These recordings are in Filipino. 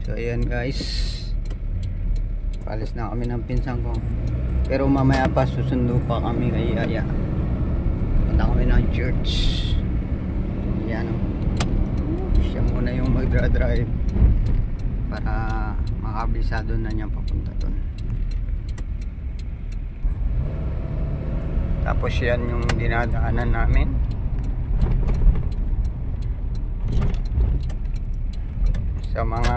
So ayan guys, palis na kami ng pinsan ko, pero mamaya pa susundo pa kami kay Yaya. Punta kami ng church. Ayan, siya muna yung magdra-drive para makabisado na niya papunta doon. Tapos yan yung dinadaanan namin. Sa mga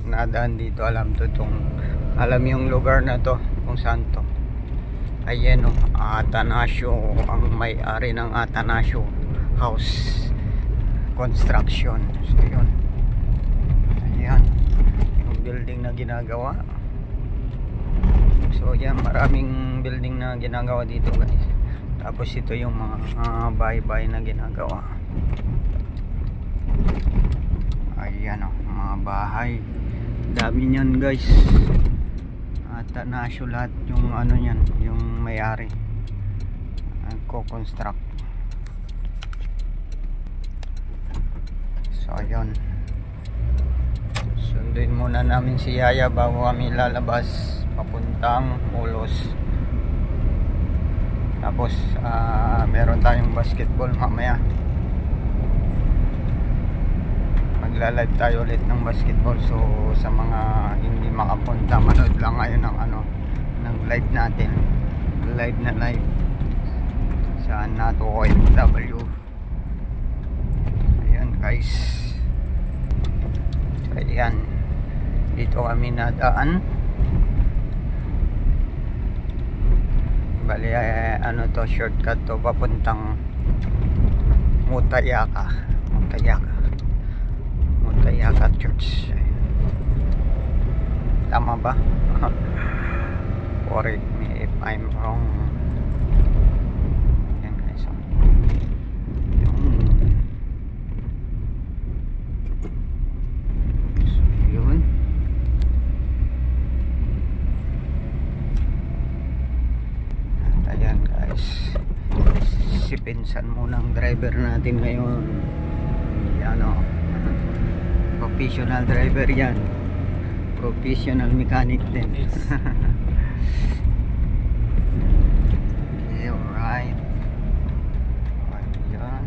nadaan dito, alam yung lugar na to kung saan to. Ayan o, Atanasio, ang may-ari ng Atanasio House Construction. So yun, ayan yung building na ginagawa. So yan, maraming building na ginagawa dito guys. Tapos ito yung mga bahay-bahay na ginagawa. Ayan o, mga bahay, dami niyan guys. Atanasio lahat yung ano niyan, yung may-ari nagko-construct. So ayun, sunduin muna namin si Yaya bago kami lalabas papuntang Mulos. Tapos meron tayong basketball mamaya. Magla-live tayo ulit ng basketball. So sa mga hindi makapunta, manood lang ngayon ng ng live natin. Live na live sa NATO OFW. Ayan guys. So ayan, dito kami nadaan. Bali to, shortcut to papuntang Mutayaka Church. Tama ba? Correct me if I'm wrong. Yan guys. Yun. Ayan guys, si pinsan muna ang driver natin ngayon. Yan o, professional driver yan, professional mechanic din. Okay, alright. Ayan.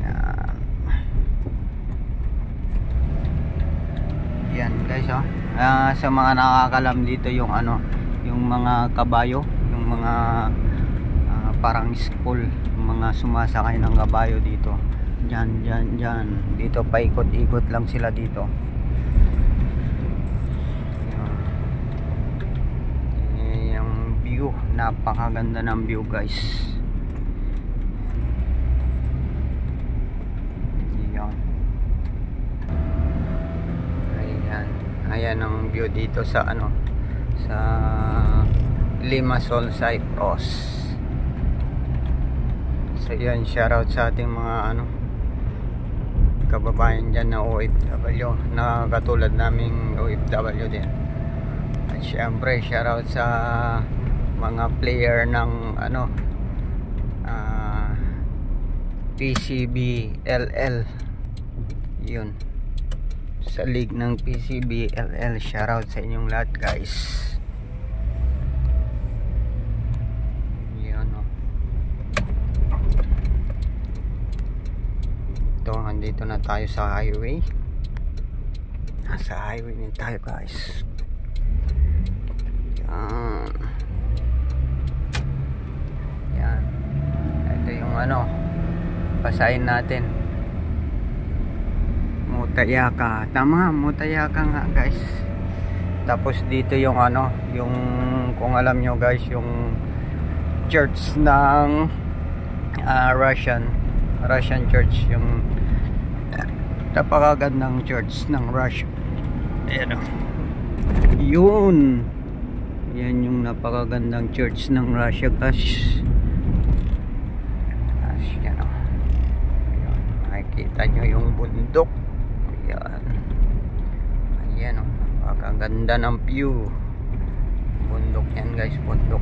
Yan. Yan guys o, sa mga nakakalam dito yung yung mga kabayo, yung mga parang school, yung mga sumasakay ng kabayo dito. Dyan. Dito paikot-ikot lang sila dito. Yung view, napakaganda ng view guys. Ayan ang view dito sa sa Limassol, Cyprus. So yan, shoutout sa ating mga kababayan dyan na OFW, na katulad naming OFW din. At syempre shoutout sa mga player ng PCB LL. Yun, sa league ng PCB LL, shoutout sa inyong lahat guys. Andito na tayo sa highway. Nasa highway na tayo guys. Yan. Ito yung pasahin natin. Mutayaka. Tama, Mutayaka nga guys. Tapos dito yung yung, kung alam nyo guys, yung church ng Russian church, yung napakagandang church ng Russia. Ayan o, yun, yan yung napakagandang church ng Russia guys. Yan o, makikita nyo yung bundok. Ayan o, napakaganda ng view. Bundok yan guys, bundok.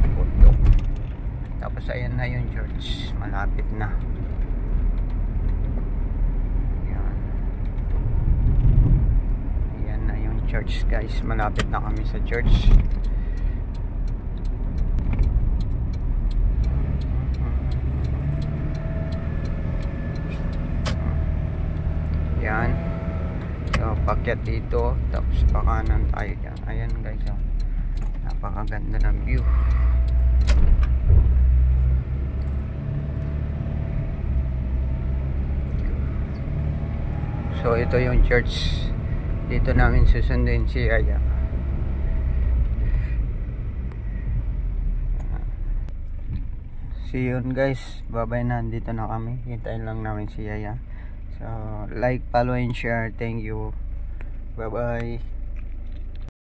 Tapos ayan na yung church, malapit na. church guys. Malapit na kami sa church. Yan. So pakyat dito, tapos pakanan tayo dyan. Ayan guys, oh. Napakaganda ng view. So ito yung church. Dito namin susunduin si Yaya. See you guys. Bye-bye na. Dito na kami. Hintayin lang namin si Yaya. So like, follow and share. Thank you. Bye-bye.